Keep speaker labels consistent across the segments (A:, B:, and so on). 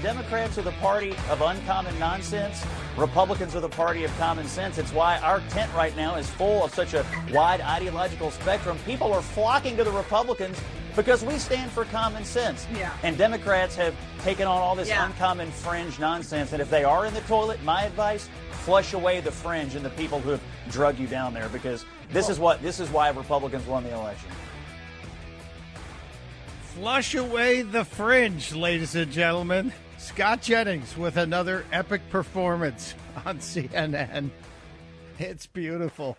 A: Democrats are the party of uncommon nonsense, Republicans are the party of common sense. It's why our tent right now is full of such a wide ideological spectrum. People are flocking to the Republicans because we stand for common sense.
B: Yeah.
A: And Democrats have taken on all this uncommon fringe nonsense. And if they are in the toilet, my advice, flush away the fringe and the people who have drug you down there, because this is why Republicans won the election.
C: Flush away the fringe, ladies and gentlemen. Scott Jennings with another epic performance on CNN. It's beautiful.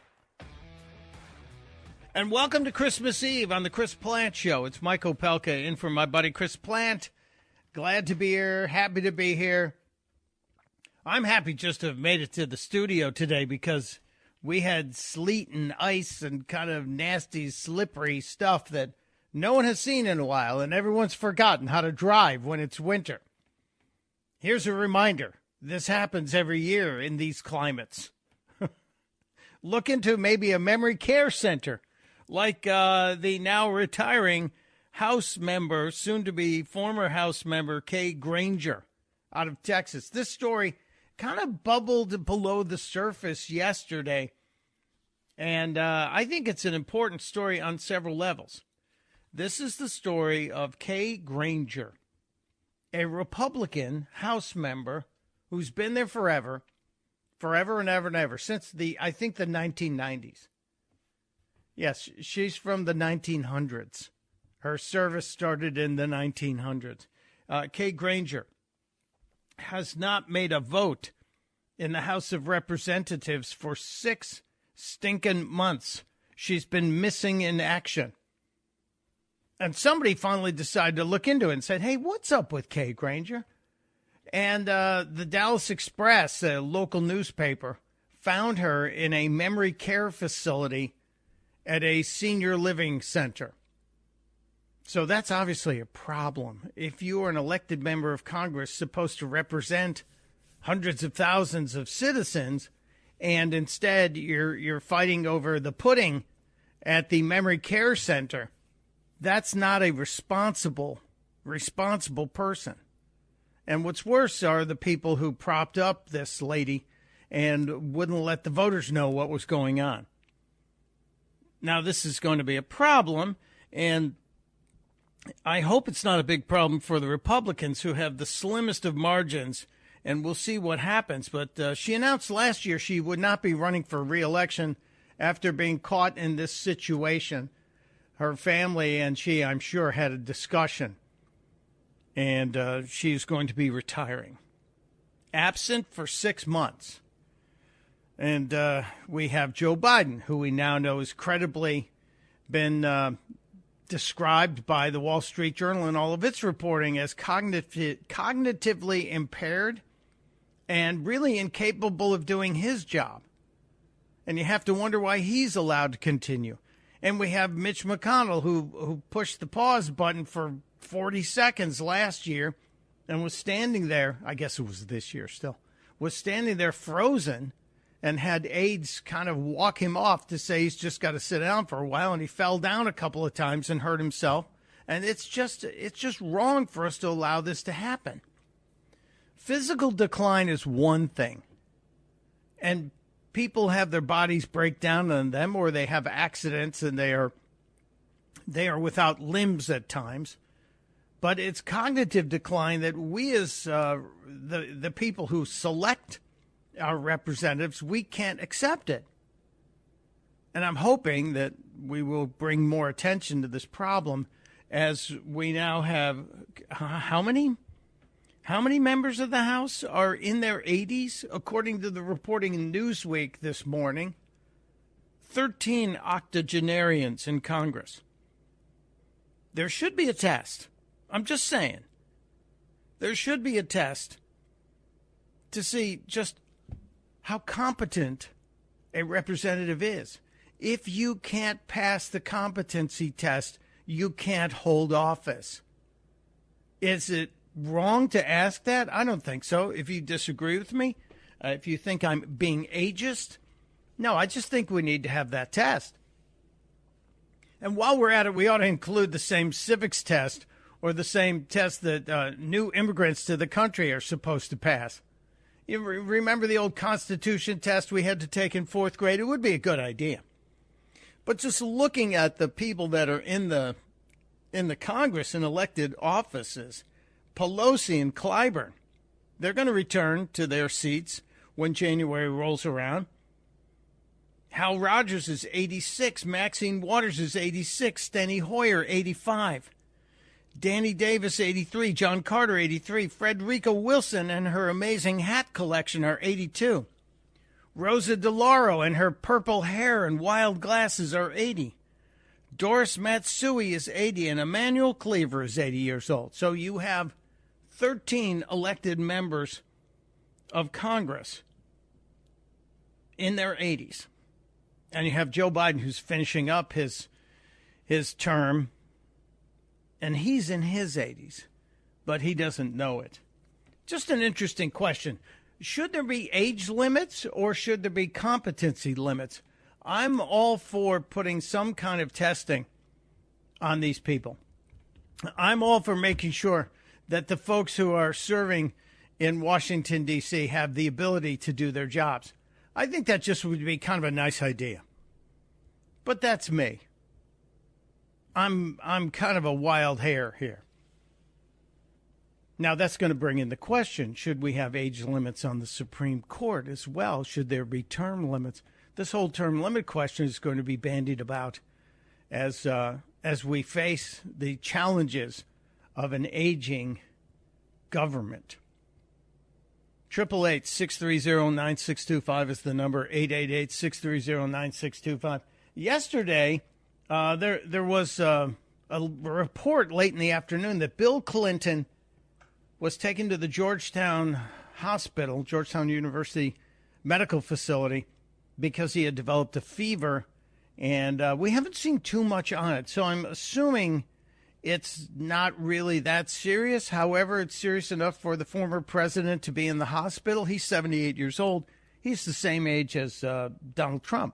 C: And welcome to Christmas Eve on the Chris Plant Show. It's Mike Opelka in for my buddy Chris Plant. Glad to be here. Happy to be here. I'm happy just to have made it to the studio today because we had sleet and ice and kind of nasty, slippery stuff that no one has seen in a while, and everyone's forgotten how to drive when it's winter. Here's a reminder. This happens every year in these climates. Look into maybe a memory care center like the now retiring House member, soon-to-be former House member, Kay Granger out of Texas. This story kind of bubbled below the surface yesterday, and I think it's an important story on several levels. This is the story of Kay Granger, a Republican House member who's been there forever and ever and ever, since I think the 1990s. Yes, she's from the 1900s. Her service started in the 1900s. Kay Granger has not made a vote in the House of Representatives for 6 stinking months. She's been missing in action. And somebody finally decided to look into it and said, hey, what's up with Kay Granger? And the Dallas Express, a local newspaper, found her in a memory care facility at a senior living center. So that's obviously a problem. If you are an elected member of Congress supposed to represent hundreds of thousands of citizens, and instead you're fighting over the pudding at the memory care center, that's not a responsible person. And what's worse are the people who propped up this lady and wouldn't let the voters know what was going on. Now, this is going to be a problem, and I hope it's not a big problem for the Republicans, who have the slimmest of margins, and we'll see what happens. But she announced last year she would not be running for re-election after being caught in this situation. Her family and she, I'm sure, had a discussion, and she's going to be retiring. Absent for 6 months. And we have Joe Biden, who we now know has credibly been described by the Wall Street Journal and all of its reporting as cognitively impaired and really incapable of doing his job. And you have to wonder why he's allowed to continue. And we have Mitch McConnell, who pushed the pause button for 40 seconds last year and was standing there, I guess it was this year still, was standing there frozen and had aides kind of walk him off to say he's just got to sit down for a while. And he fell down a couple of times and hurt himself. And it's just wrong for us to allow this to happen. Physical decline is one thing. And people have their bodies break down on them, or they have accidents and they are without limbs at times. But it's cognitive decline that we as the people who select our representatives, we can't accept it. And I'm hoping that we will bring more attention to this problem, as we now have how many members of the House are in their 80s? According to the reporting in Newsweek this morning, 13 octogenarians in Congress. There should be a test. I'm just saying. There should be a test to see just how competent a representative is. If you can't pass the competency test, you can't hold office. Is it wrong to ask that? I don't think so. If you disagree with me, if you think I'm being ageist, no, I just think we need to have that test. And while we're at it, we ought to include the same civics test or the same test that new immigrants to the country are supposed to pass. You remember the old Constitution test we had to take in fourth grade? It would be a good idea. But just looking at the people that are in the Congress and elected offices, Pelosi and Clyburn, they're going to return to their seats when January rolls around. Hal Rogers is 86. Maxine Waters is 86. Steny Hoyer, 85. Danny Davis, 83. John Carter, 83. Frederica Wilson and her amazing hat collection are 82. Rosa DeLauro and her purple hair and wild glasses are 80. Doris Matsui is 80, and Emmanuel Cleaver is 80 years old. So you have 13 elected members of Congress in their 80s. And you have Joe Biden, who's finishing up his term, and he's in his 80s, but he doesn't know it. Just an interesting question. Should there be age limits or should there be competency limits? I'm all for putting some kind of testing on these people. I'm all for making sure that the folks who are serving in Washington, D.C. have the ability to do their jobs. I think that just would be kind of a nice idea. But that's me. I'm kind of a wild hare here. Now, that's going to bring in the question, should we have age limits on the Supreme Court as well? Should there be term limits? This whole term limit question is going to be bandied about as we face the challenges of an aging government. 888-630-9625 is the number, 888-630-9625. Yesterday, there was a report late in the afternoon that Bill Clinton was taken to the Georgetown Hospital, Georgetown University Medical Facility, because he had developed a fever, and we haven't seen too much on it. So I'm assuming it's not really that serious. However, it's serious enough for the former president to be in the hospital. He's 78 years old. He's the same age as Donald Trump.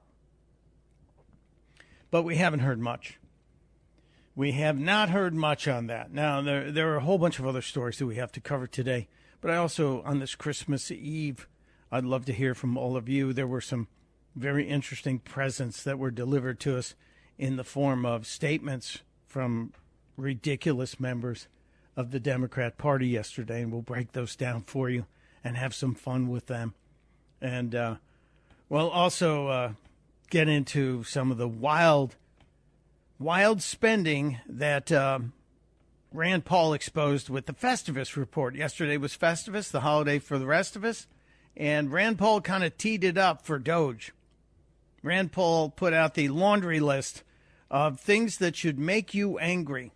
C: But we haven't heard much. We have not heard much on that. Now, there are a whole bunch of other stories that we have to cover today. But I also, on this Christmas Eve, I'd love to hear from all of you. There were some very interesting presents that were delivered to us in the form of statements from ridiculous members of the Democrat Party yesterday, and we'll break those down for you and have some fun with them. And we'll also get into some of the wild spending that Rand Paul exposed with the Festivus report. Yesterday was Festivus, the holiday for the rest of us, and Rand Paul kind of teed it up for Doge. Rand Paul put out the laundry list of things that should make you angry.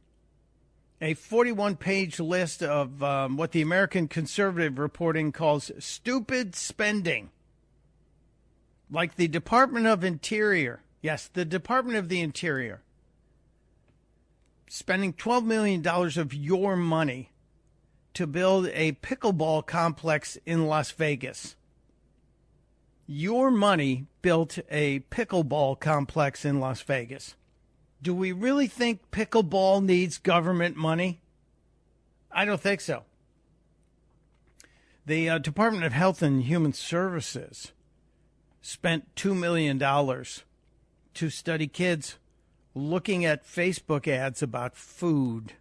C: A 41-page list of what the American Conservative Reporting calls stupid spending. Like the Department of Interior. Yes, the Department of the Interior. Spending $12 million of your money to build a pickleball complex in Las Vegas. Your money built a pickleball complex in Las Vegas. Do we really think pickleball needs government money? I don't think so. The Department of Health and Human Services spent $2 million to study kids looking at Facebook ads about food.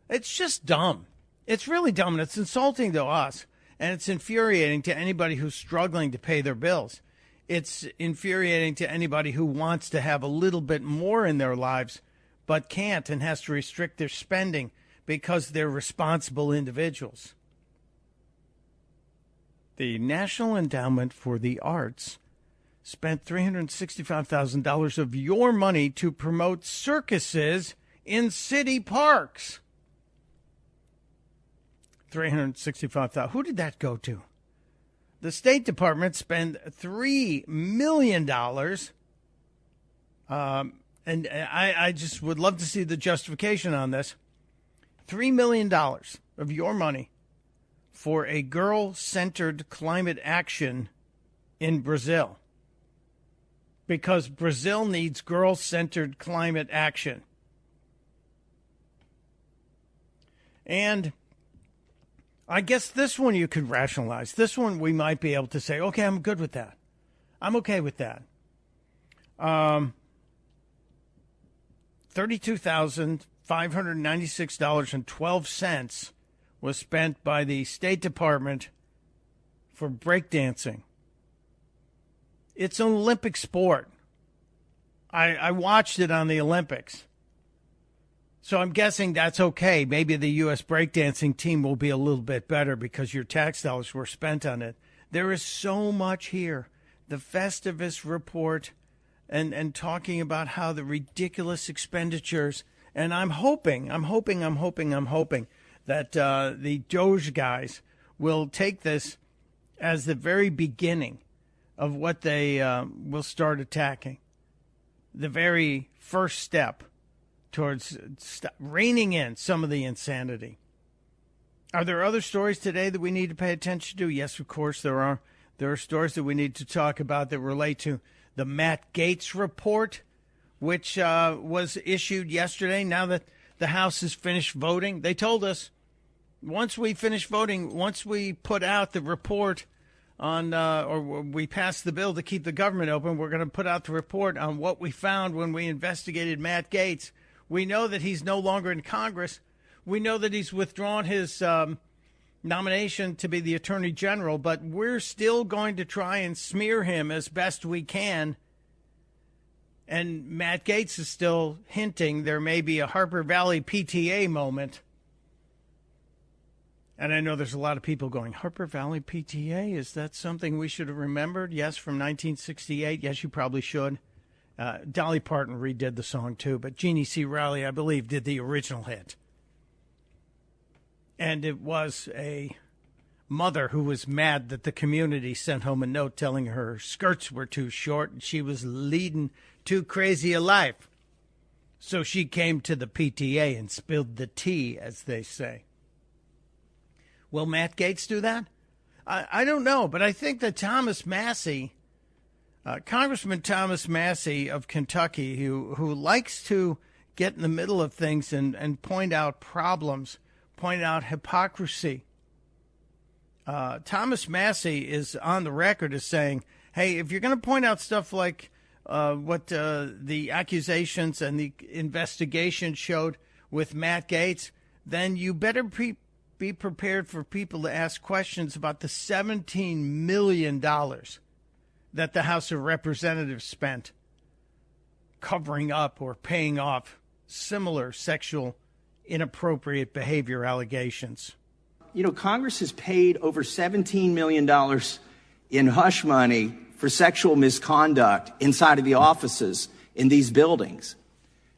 C: It's just dumb. It's really dumb, and it's insulting to us, and it's infuriating to anybody who's struggling to pay their bills. It's infuriating to anybody who wants to have a little bit more in their lives but can't and has to restrict their spending because they're responsible individuals. The National Endowment for the Arts spent $365,000 of your money to promote circuses in city parks. $365,000. Who did that go to? The State Department spent $3 million. And I just would love to see the justification on this. $3 million of your money for a girl-centered climate action in Brazil. Because Brazil needs girl-centered climate action. And I guess this one you could rationalize. This one we might be able to say, okay, I'm good with that. I'm okay with that. $32,596.12 was spent by the State Department for breakdancing. It's an Olympic sport. I watched it on the Olympics. So I'm guessing that's okay. Maybe the U.S. breakdancing team will be a little bit better because your tax dollars were spent on it. There is so much here. The Festivus report and talking about how the ridiculous expenditures. And I'm hoping that the Doge guys will take this as the very beginning of what they will start attacking. The very first step towards reining in some of the insanity. Are there other stories today that we need to pay attention to? Yes, of course there are. There are stories that we need to talk about that relate to the Matt Gaetz report, which was issued yesterday. Now that the House has finished voting, they told us once we finish voting, once we put out the report on, or we pass the bill to keep the government open, we're going to put out the report on what we found when we investigated Matt Gaetz. We know that he's no longer in Congress. We know that he's withdrawn his nomination to be the Attorney General, but we're still going to try and smear him as best we can. And Matt Gaetz is still hinting there may be a Harper Valley PTA moment. And I know there's a lot of people going, Harper Valley PTA, is that something we should have remembered? Yes, from 1968. Yes, you probably should. Dolly Parton redid the song too, but Jeannie C. Riley, I believe, did the original hit. And it was a mother who was mad that the community sent home a note telling her skirts were too short and she was leading too crazy a life. So she came to the PTA and spilled the tea, as they say. Will Matt Gaetz do that? I don't know, but I think that Thomas Massey, Congressman Thomas Massey of Kentucky, who likes to get in the middle of things and point out problems, point out hypocrisy. Thomas Massey is on the record as saying, hey, if you're going to point out stuff like what the accusations and the investigation showed with Matt Gaetz, then you better be prepared for people to ask questions about the $17 million that the House of Representatives spent covering up or paying off similar sexual inappropriate behavior allegations.
B: You know, Congress has paid over $17 million in hush money for sexual misconduct inside of the offices in these buildings.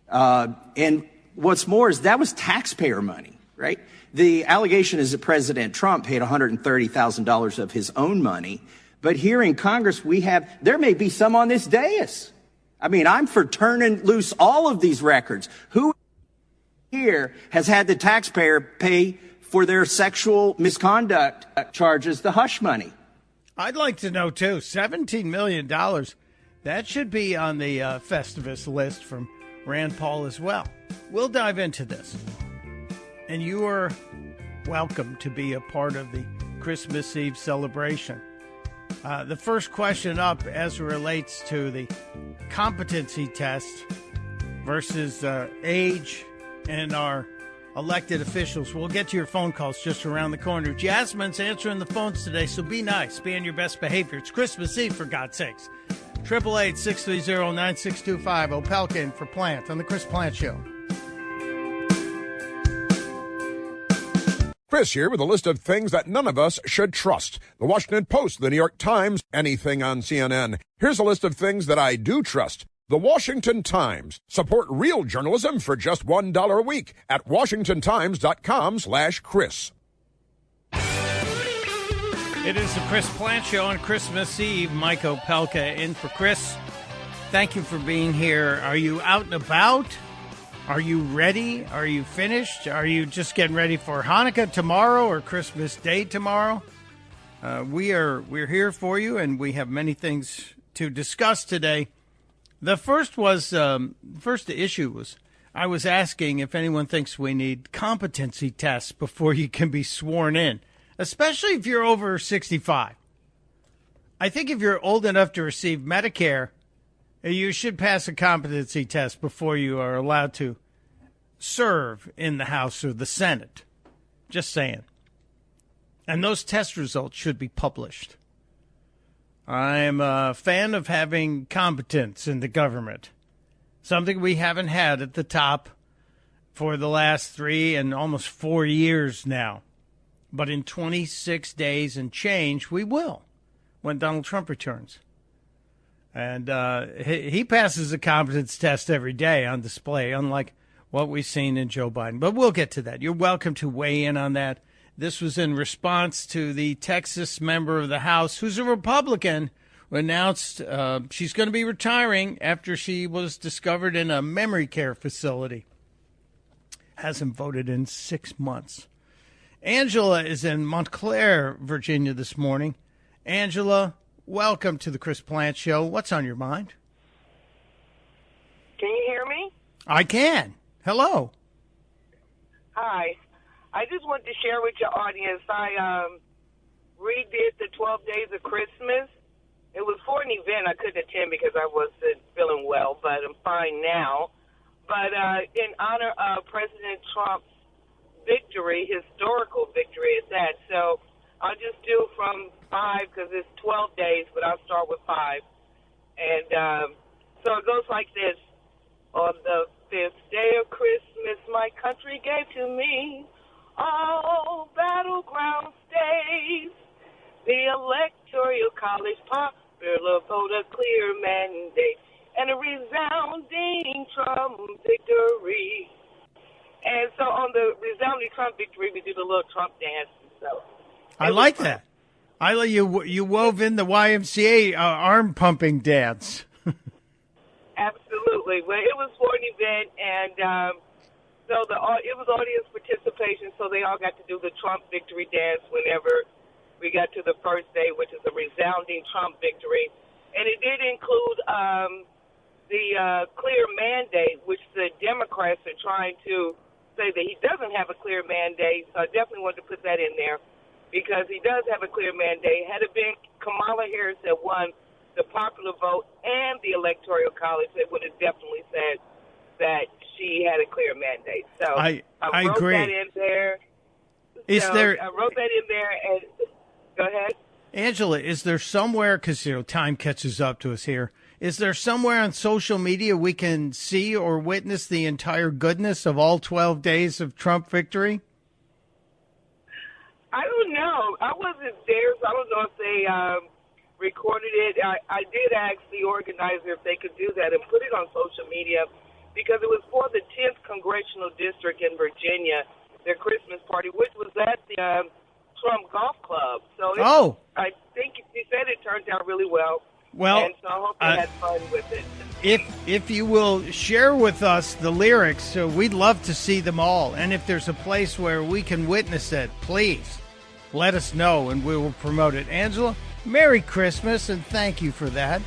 B: And what's more is that was taxpayer money, right? The allegation is that President Trump paid $130,000 of his own money. But here in Congress, there may be some on this dais. I mean, I'm for turning loose all of these records. Who here has had the taxpayer pay for their sexual misconduct charges the hush money?
C: I'd like to know, too. $17 million. That should be on the Festivus list from Rand Paul as well. We'll dive into this. And you are welcome to be a part of the Christmas Eve celebration. The first question up as it relates to the competency test versus age and our elected officials. We'll get to your phone calls just around the corner. Jasmine's answering the phones today, so be nice. Be on your best behavior. It's Christmas Eve, for God's sakes. 888-630-9625. Opelka in for Plant on the Chris Plant Show.
D: Chris here with a list of things that none of us should trust. The Washington Post, the New York Times, anything on CNN. Here's a list of things that I do trust. The Washington Times. Support real journalism for just $1 a week at washingtontimes.com/Chris.
C: It is the Chris Plant Show on Christmas Eve. Mike Opelka in for Chris. Thank you for being here. Are you out and about? Are you ready? Are you finished? Are you just getting ready for Hanukkah tomorrow or Christmas Day tomorrow? We're here for you, and we have many things to discuss today. The first issue was I was asking if anyone thinks we need competency tests before you can be sworn in, especially if you're over 65. I think if you're old enough to receive Medicare, you should pass a competency test before you are allowed to serve in the House or the Senate. Just saying. And those test results should be published. I'm a fan of having competence in the government, something we haven't had at the top for the last 3 and almost 4 years now. But in 26 days and change, we will when Donald Trump returns. And he passes a competence test every day on display, unlike what we've seen in Joe Biden. But we'll get to that. You're welcome to weigh in on that. This was in response to the Texas member of the House, who's a Republican, who announced she's going to be retiring after she was discovered in a memory care facility. Hasn't voted in 6 months. Angela is in Montclair, Virginia this morning. Angela, welcome to the Chris Plant Show. What's on your mind?
E: Can you hear me?
C: I can. Hello.
E: Hi. I just wanted to share with your audience, I redid the 12 Days of Christmas. It was for an event I couldn't attend because I wasn't feeling well, but I'm fine now. But in honor of President Trump's victory, historical victory at that, so I'll just do from 5 because it's 12 days, but I'll start with 5. And so it goes like this. On the 5th day of Christmas, my country gave to me all battleground states, the Electoral College popular vote, a clear mandate, and a resounding Trump victory. And so on the resounding Trump victory, we do the little Trump dance. So
C: I like that. I like you wove in the YMCA arm pumping dance.
E: Absolutely. Well, it was for an event, and so it was audience participation, so they all got to do the Trump victory dance whenever we got to the first day, which is a resounding Trump victory. And it did include the clear mandate, which the Democrats are trying to say that he doesn't have a clear mandate. So I definitely wanted to put that in there because he does have a clear mandate. Had it been Kamala Harris that won the popular vote and the Electoral College, it would have definitely said that she had a clear mandate. So I wrote
C: agree.
E: that in there. I wrote that in there, and go ahead.
C: Angela, is there somewhere, because time catches up to us here, is there somewhere on social media we can see or witness the entire goodness of all 12 days of Trump victory?
E: I don't know. I wasn't there, so I don't know if they recorded it. I did ask the organizer if they could do that and put it on social media because it was for the 10th Congressional District in Virginia, their Christmas party, which was at the Trump Golf Club. So I think he said it turned out really well.
C: Well,
E: and so I hope they had fun with it.
C: If you will share with us the lyrics, we'd love to see them all. And if there's a place where we can witness it, please let us know and we will promote it. Angela, Merry Christmas and thank you for that.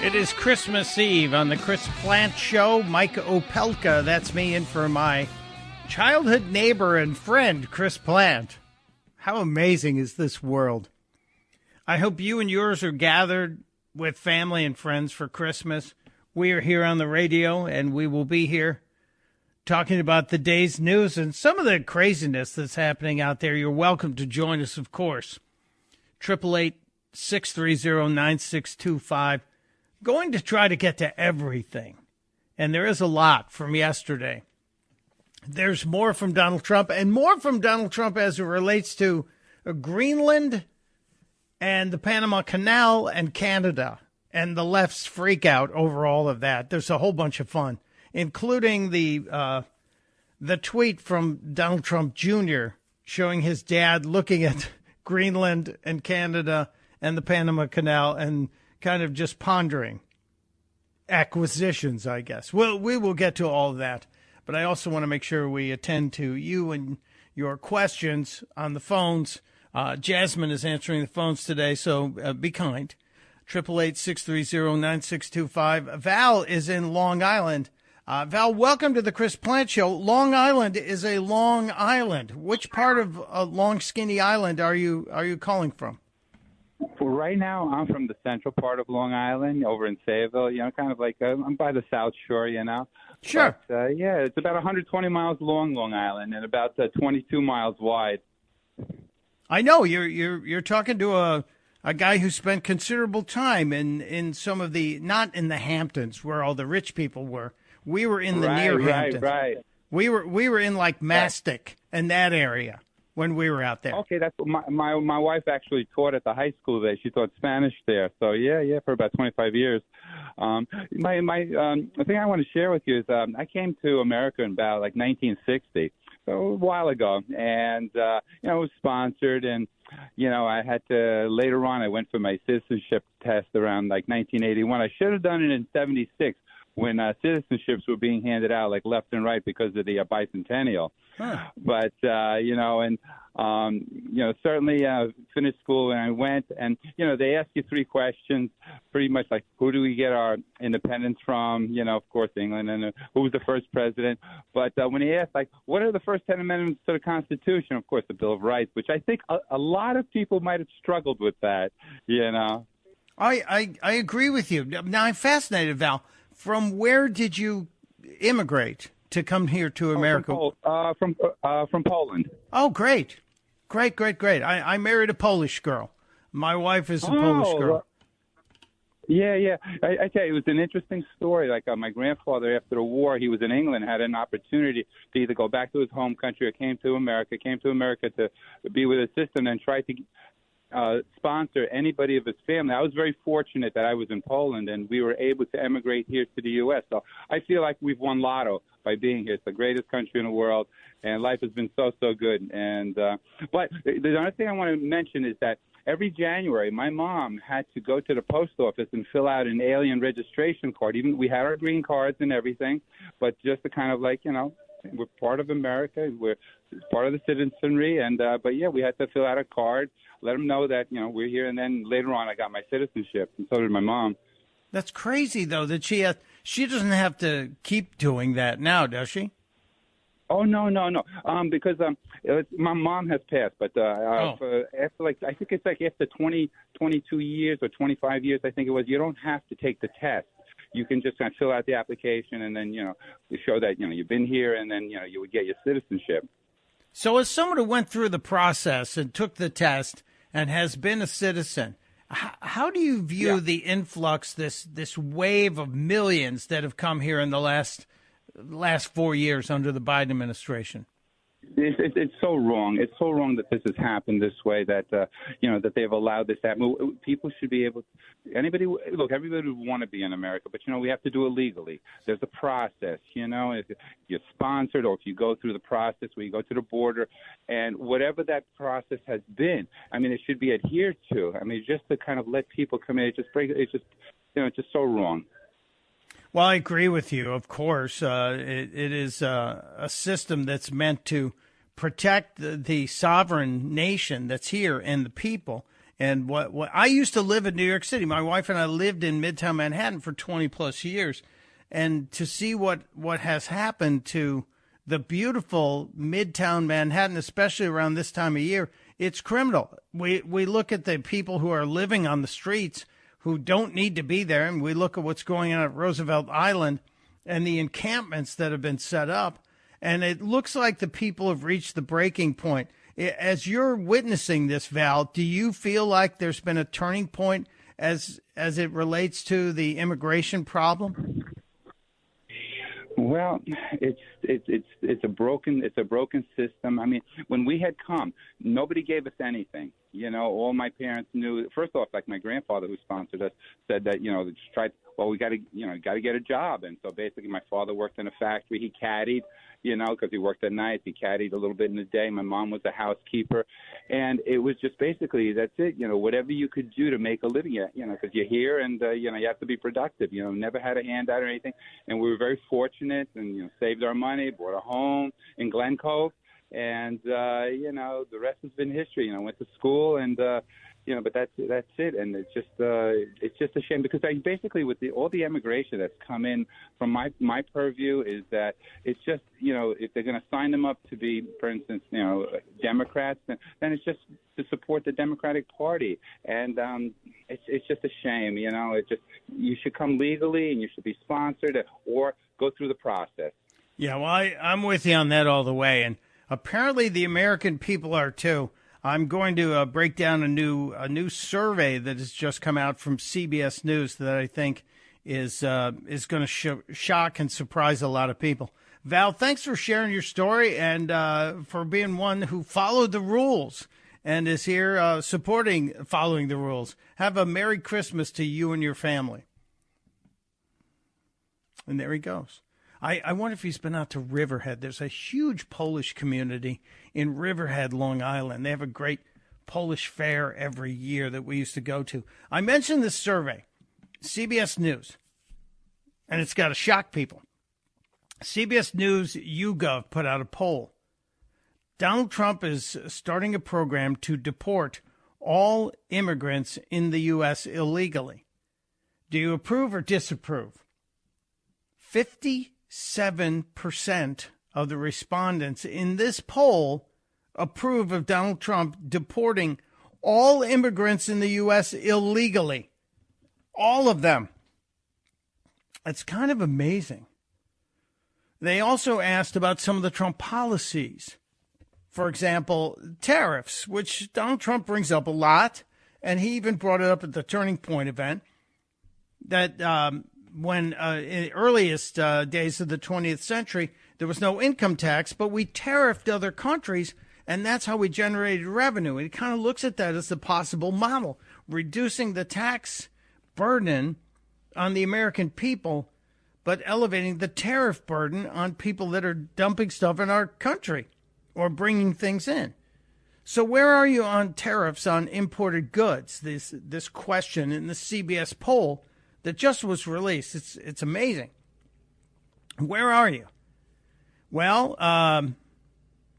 C: It is Christmas Eve on the Chris Plant Show. Mike Opelka, that's me, in for my childhood neighbor and friend, Chris Plant. How amazing is this world? I hope you and yours are gathered with family and friends for Christmas. We are here on the radio, and we will be here talking about the day's news and some of the craziness that's happening out there. You're welcome to join us, of course. 888-630-9625. Going to try to get to everything, and there is a lot from yesterday. There's more from Donald Trump, and more from Donald Trump as it relates to Greenland and the Panama Canal and Canada and the left's freak out over all of that. There's a whole bunch of fun, including the tweet from Donald Trump Jr. showing his dad looking at Greenland and Canada and the Panama Canal and kind of just pondering acquisitions, I guess. Well, we will get to all of that, but I also want to make sure we attend to you and your questions on the phones Jasmine is answering the phones today, so be kind. 888-630-9625. Val is in Long Island. Val, welcome to the Chris Plant Show. Long Island is a long island. Which part of Long Skinny Island are you calling from?
F: Well, right now, I'm from the central part of Long Island, over in Sayville. Kind of like I'm by the South Shore.
C: Sure.
F: But, it's about 120 miles long, Long Island, and about 22 miles wide.
C: I know you're talking to a guy who spent considerable time in some of the, not in the Hamptons where all the rich people were. We were in the near Hamptons.
F: Right.
C: We were in like Mastic and that area when we were out there.
F: Okay, that's my wife actually taught at the high school there. She taught Spanish there. So yeah, for about 25 years. The thing I want to share with you is I came to America in about like 1960, so a while ago, and it was sponsored, and I had to later on. I went for my citizenship test around like 1981. I should have done it in '76 when citizenships were being handed out like left and right because of the bicentennial. Huh. But certainly finished school and I went, and they ask you three questions, pretty much like who do we get our independence from? Of course England, and who was the first president. But when he asked like what are the first 10 amendments to the Constitution, of course the Bill of Rights, which I think a lot of people might have struggled with that.
C: I agree with you. Now I'm fascinated, Val. From where did you immigrate to come here to America?
F: From Poland.
C: Oh, great. I married a Polish girl. My wife is a Polish girl.
F: Yeah. I tell you, it was an interesting story. Like my grandfather, after the war, he was in England, had an opportunity to either go back to his home country or came to America to be with his sister and try to sponsor anybody of his family. I was very fortunate that I was in Poland and we were able to emigrate here to the U.S. So I feel like we've won lotto by being here. It's the greatest country in the world, and life has been so good. And but the other thing I want to mention is that every January, my mom had to go to the post office and fill out an alien registration card. Even we had our green cards and everything, but just to kind of like, we're part of America. We're part of the citizenry, and but yeah, we had to fill out a card, let them know that we're here, and then later on, I got my citizenship, and so did my mom.
C: That's crazy, though, that she doesn't have to keep doing that now, does she?
F: Oh no, because my mom has passed, but after I think it's like after 22 years or 25 years, I think it was, you don't have to take the test. You can just kind of fill out the application and then, you show that, you've been here, and then, you would get your citizenship.
C: So as someone who went through the process and took the test and has been a citizen, how do you view the influx, this wave of millions that have come here in the last 4 years under the Biden administration?
F: It's so wrong. It's so wrong that this has happened this way, that, that they've allowed this to happen. People should be able to, everybody would want to be in America, but, we have to do it legally. There's a process, if you're sponsored or if you go through the process where you go to the border, and whatever that process has been, it should be adhered to. Just to kind of let people come in, it's just so wrong.
C: Well, I agree with you. Of course, it is a system that's meant to protect the sovereign nation that's here and the people. And what I used to live in New York City. My wife and I lived in Midtown Manhattan for 20 plus years, and to see what has happened to the beautiful Midtown Manhattan, especially around this time of year, it's criminal. We look at the people who are living on the streets who don't need to be there, and we look at what's going on at Roosevelt Island and the encampments that have been set up, and it looks like the people have reached the breaking point. As you're witnessing this, Val, do you feel like there's been a turning point as it relates to the immigration problem?
F: Well, it's a broken system. When we had come, nobody gave us anything. All my parents knew. First off, like my grandfather who sponsored us said that we got to get a job. And so basically, my father worked in a factory. He caddied, because he worked at night. He caddied a little bit in the day. My mom was a housekeeper, and it was just basically that's it. Whatever you could do to make a living, because you're here and you have to be productive. Never had a handout or anything, and we were very fortunate and saved our money, bought a home in Glen Cove. And the rest has been history. Went to school and. But that's it, and it's just a shame because basically with all the immigration that's come in from my purview is that it's just if they're going to sign them up to be, for instance, Democrats, then it's just to support the Democratic Party, and it's just a shame. You should come legally and you should be sponsored or go through the process.
C: Yeah, well, I'm with you on that all the way, and apparently the American people are too. I'm going to break down a new survey that has just come out from CBS News that I think is going to shock and surprise a lot of people. Val, thanks for sharing your story and for being one who followed the rules and is here supporting following the rules. Have a Merry Christmas to you and your family. And there he goes. I wonder if he's been out to Riverhead. There's a huge Polish community in Riverhead, Long Island. They have a great Polish fair every year that we used to go to. I mentioned this survey, CBS News, and it's got to shock people. CBS News YouGov put out a poll. Donald Trump is starting a program to deport all immigrants in the U.S. illegally. Do you approve or disapprove? 57% of the respondents in this poll approve of Donald Trump deporting all immigrants in the U.S. illegally. All of them. It's kind of amazing. They also asked about some of the Trump policies. For example, tariffs, which Donald Trump brings up a lot, and he even brought it up at the Turning Point event, that when in the earliest days of the 20th century, there was no income tax, but we tariffed other countries, and that's how we generated revenue. And he kind of looks at that as the possible model, reducing the tax burden on the American people, but elevating the tariff burden on people that are dumping stuff in our country or bringing things in. So where are you on tariffs on imported goods? This question in the CBS poll that just was released. It's amazing. Where are you? Well,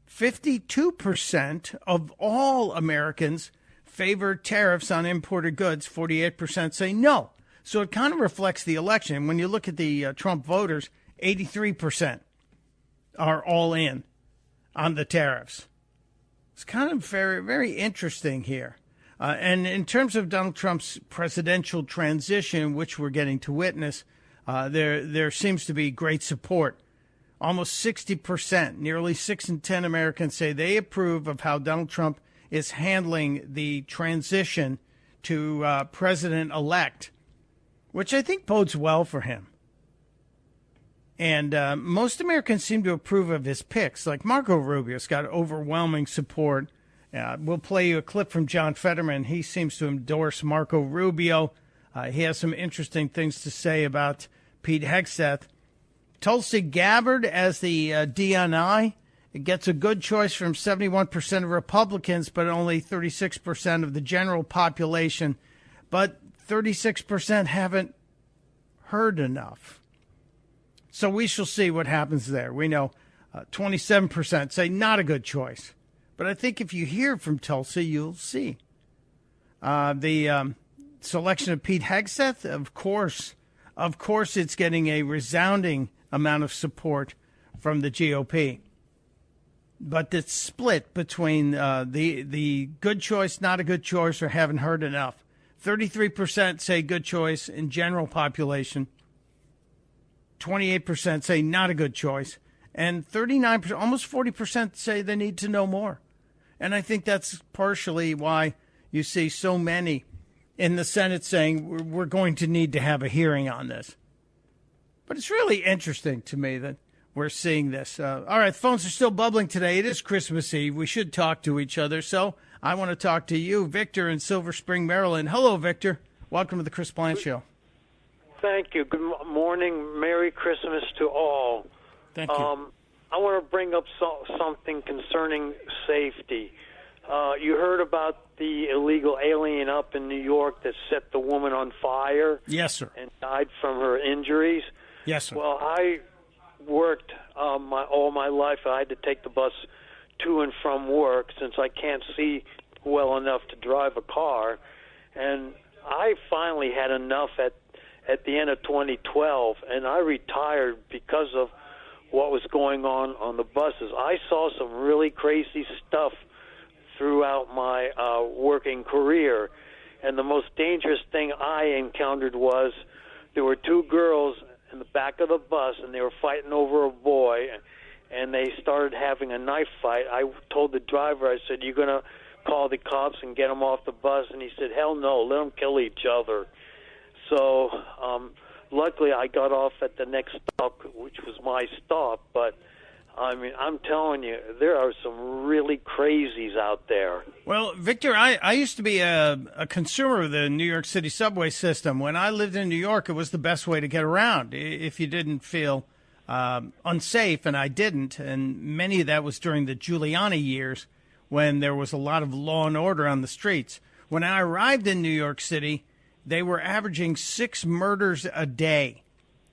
C: 52% of all Americans favor tariffs on imported goods. 48% say no. So it kind of reflects the election. When you look at the Trump voters, 83% are all in on the tariffs. It's kind of very, very interesting here. And in terms of Donald Trump's presidential transition, which we're getting to witness, there seems to be great support. Almost 60%, nearly 6 in 10 Americans say they approve of how Donald Trump is handling the transition to president-elect, which I think bodes well for him. And most Americans seem to approve of his picks. Like Marco Rubio's got overwhelming support. We'll play you a clip from John Fetterman. He seems to endorse Marco Rubio. He has some interesting things to say about Pete Hegseth. Tulsi Gabbard as the DNI. It gets a good choice from 71% of Republicans, but only 36% of the general population. But 36% haven't heard enough. So we shall see what happens there. We know 27% say not a good choice. But I think if you hear from Tulsi, you'll see. The selection of Pete Hegseth, of course, it's getting a resounding amount of support from the GOP. But it's split between the good choice, not a good choice, or haven't heard enough. 33% say good choice in general population. 28% say not a good choice. And 39%, almost 40% say they need to know more. And I think that's partially why you see so many in the Senate saying we're going to need to have a hearing on this. But it's really interesting to me that we're seeing this. All right, phones are still bubbling today. It is Christmas Eve. We should talk to each other. So I want to talk to you, Victor in Silver Spring, Maryland. Hello, Victor. Welcome to the Chris Plant Show.
G: Thank you. Good morning. Merry Christmas to all.
C: Thank you.
G: I want to bring up something concerning safety. You heard about the illegal alien up in New York that set the woman on fire?
C: Yes, sir.
G: And died from her injuries?
C: Yes, sir.
G: Well, I worked all my life. I had to take the bus to and from work since I can't see well enough to drive a car. And I finally had enough at the end of 2012, and I retired because of what was going on the buses. I saw some really crazy stuff throughout my working career, and the most dangerous thing I encountered was there were two girls in the back of the bus, and they were fighting over a boy, and they started having a knife fight. I told the driver, I said, "You're going to call the cops and get them off the bus?" And he said, "Hell no, let them kill each other." So luckily I got off at the next stop, which was my stop. But, I mean, I'm telling you, there are some really crazies out there.
C: Well, Victor, I used to be a consumer of the New York City subway system. When I lived in New York, it was the best way to get around if you didn't feel unsafe, and I didn't. And many of that was during the Giuliani years when there was a lot of law and order on the streets. When I arrived in New York City, they were averaging 6 murders a day.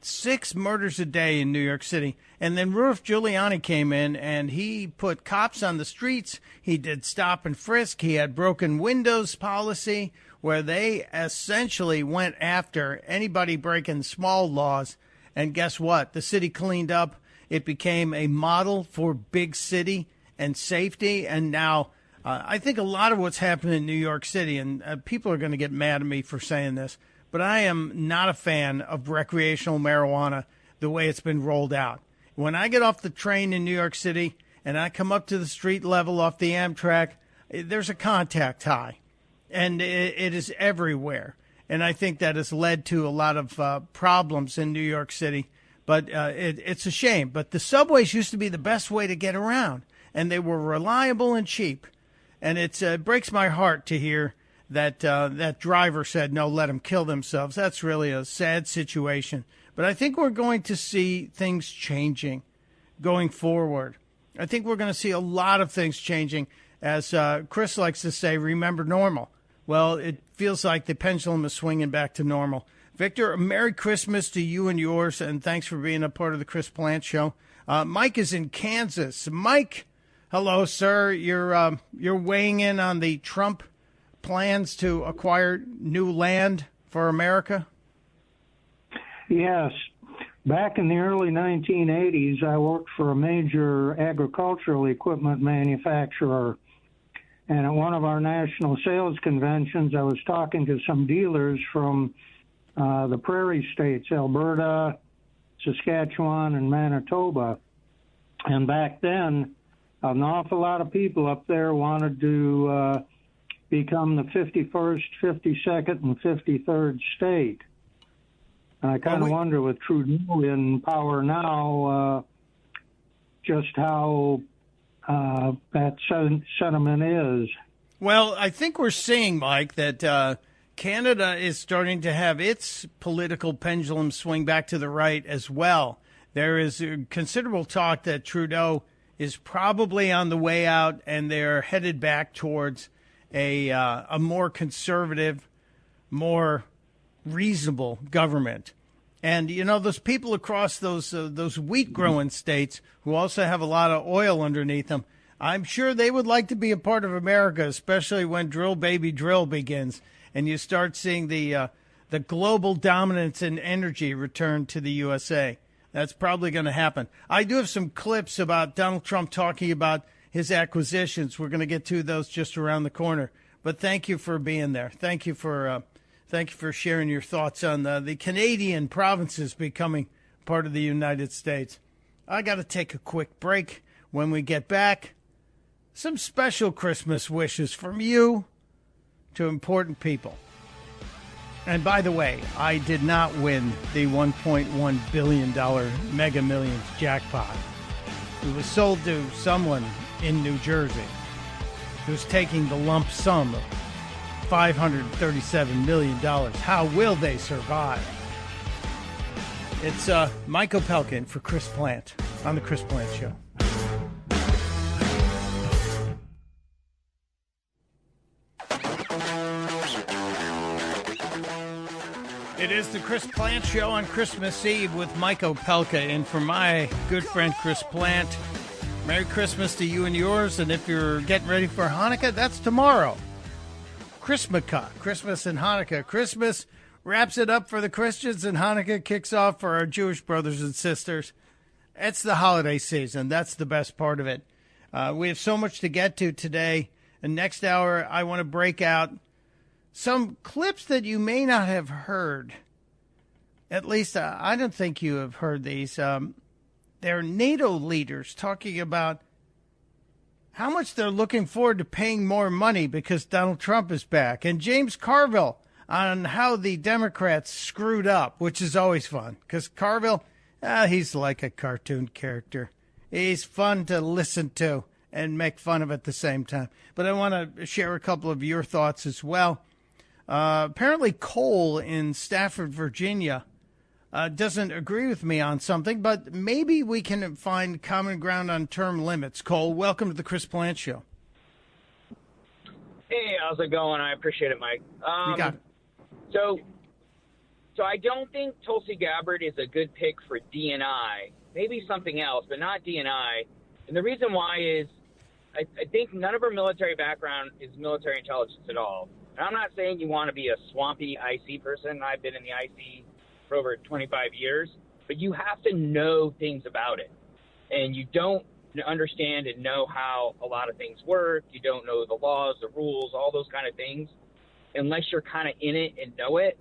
C: 6 murders a day in New York City. And then Rudolph Giuliani came in, and he put cops on the streets. He did stop and frisk. He had broken windows policy, where they essentially went after anybody breaking small laws. And guess what? The city cleaned up. It became a model for big city and safety. And now I think a lot of what's happening in New York City, and people are going to get mad at me for saying this, but I am not a fan of recreational marijuana the way it's been rolled out. When I get off the train in New York City and I come up to the street level off the Amtrak, there's a contact high, and it is everywhere. And I think that has led to a lot of problems in New York City. But it's a shame. But the subways used to be the best way to get around, and they were reliable and cheap. And it breaks my heart to hear that that driver said, no, let them kill themselves. That's really a sad situation. But I think we're going to see things changing going forward. I think we're going to see a lot of things changing. As Chris likes to say, remember normal. Well, it feels like the pendulum is swinging back to normal. Victor, a Merry Christmas to you and yours, and thanks for being a part of the Chris Plant Show. Mike is in Kansas. Mike, hello, sir. You're weighing in on the Trump plans to acquire new land for America?
H: Yes. Back in the early 1980s, I worked for a major agricultural equipment manufacturer. And at one of our national sales conventions, I was talking to some dealers from the prairie states, Alberta, Saskatchewan, and Manitoba. And back then, an awful lot of people up there wanted to become the 51st, 52nd, and 53rd state. And I kind of wonder, with Trudeau in power now, just how that sentiment is.
C: Well, I think we're seeing, Mike, that Canada is starting to have its political pendulum swing back to the right as well. There is considerable talk that Trudeau is probably on the way out, and they're headed back towards a more conservative, more reasonable government. And, you know, those people across those wheat-growing states who also have a lot of oil underneath them, I'm sure they would like to be a part of America, especially when Drill Baby Drill begins and you start seeing the global dominance in energy return to the USA. That's probably going to happen. I do have some clips about Donald Trump talking about his acquisitions. We're going to get to those just around the corner. But thank you for being there. Thank you for sharing your thoughts on the Canadian provinces becoming part of the United States. I got to take a quick break. When we get back, some special Christmas wishes from you to important people. And by the way, I did not win the $1.1 billion Mega Millions jackpot. It was sold to someone in New Jersey who's taking the lump sum of $537 million. How will they survive? It's Mike Opelka in for Chris Plant on the Chris Plant Show. It is the Chris Plant Show on Christmas Eve with Mike Opelka in for my good friend Chris Plant. Merry Christmas to you and yours. And if you're getting ready for Hanukkah, that's tomorrow. Christmaka, Christmas and Hanukkah. Christmas wraps it up for the Christians, and Hanukkah kicks off for our Jewish brothers and sisters. It's the holiday season. That's the best part of it. We have so much to get to today. And next hour, I want to break out some clips that you may not have heard. At least I don't think you have heard these. They're NATO leaders talking about how much they're looking forward to paying more money because Donald Trump is back. And James Carville on how the Democrats screwed up, which is always fun. Because Carville, he's like a cartoon character. He's fun to listen to and make fun of at the same time. But I want to share a couple of your thoughts as well. Apparently Cole in Stafford, Virginia, doesn't agree with me on something, but maybe we can find common ground on term limits. Cole, welcome to the Chris Plant Show.
I: Hey, how's it going? I appreciate it, Mike.
C: You got it.
I: So I don't think Tulsi Gabbard is a good pick for DNI. Maybe something else, but not DNI. And the reason why is I think none of her military background is military intelligence at all. And I'm not saying you want to be a swampy IC person. I've been in the IC for over 25 years. But you have to know things about it. And you don't understand and know how a lot of things work. You don't know the laws, the rules, all those kind of things, unless you're kind of in it and know it.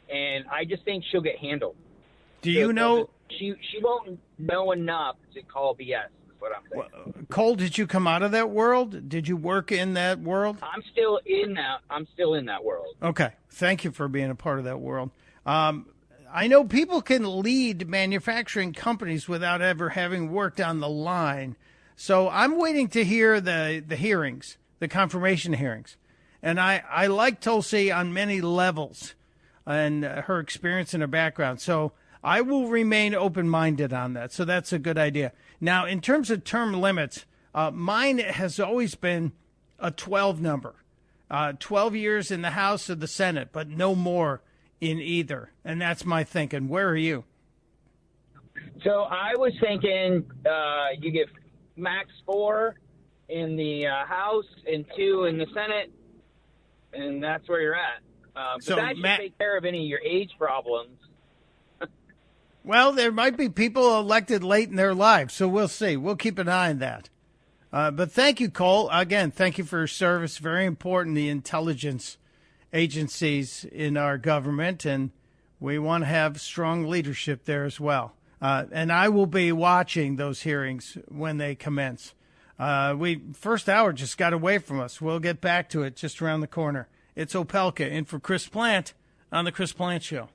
I: And I just think she'll get handled.
C: Do you know?
I: She won't know enough to call BS. What I'm saying.
C: Well, Cole, did you come out of that world? Did you work in that world?
I: I'm still in that world.
C: Okay. Thank you for being a part of that world. I know people can lead manufacturing companies without ever having worked on the line. So I'm waiting to hear the hearings, the confirmation hearings. And I like Tulsi on many levels and her experience and her background. So I will remain open-minded on that. So that's a good idea. Now, in terms of term limits, mine has always been a 12 number. 12 years in the House or the Senate, but no more in either. And that's my thinking. Where are you?
I: So I was thinking you get max 4 in the House and 2 in the Senate, and that's where you're at. But
C: So
I: that should take care of any of your age problems.
C: Well, there might be people elected late in their lives, so we'll see. We'll keep an eye on that. But thank you, Cole. Again, thank you for your service. Very important, the intelligence agencies in our government, and we want to have strong leadership there as well. And I will be watching those hearings when they commence. First hour just got away from us. We'll get back to it just around the corner. It's Opelka in for Chris Plant on the Chris Plant Show.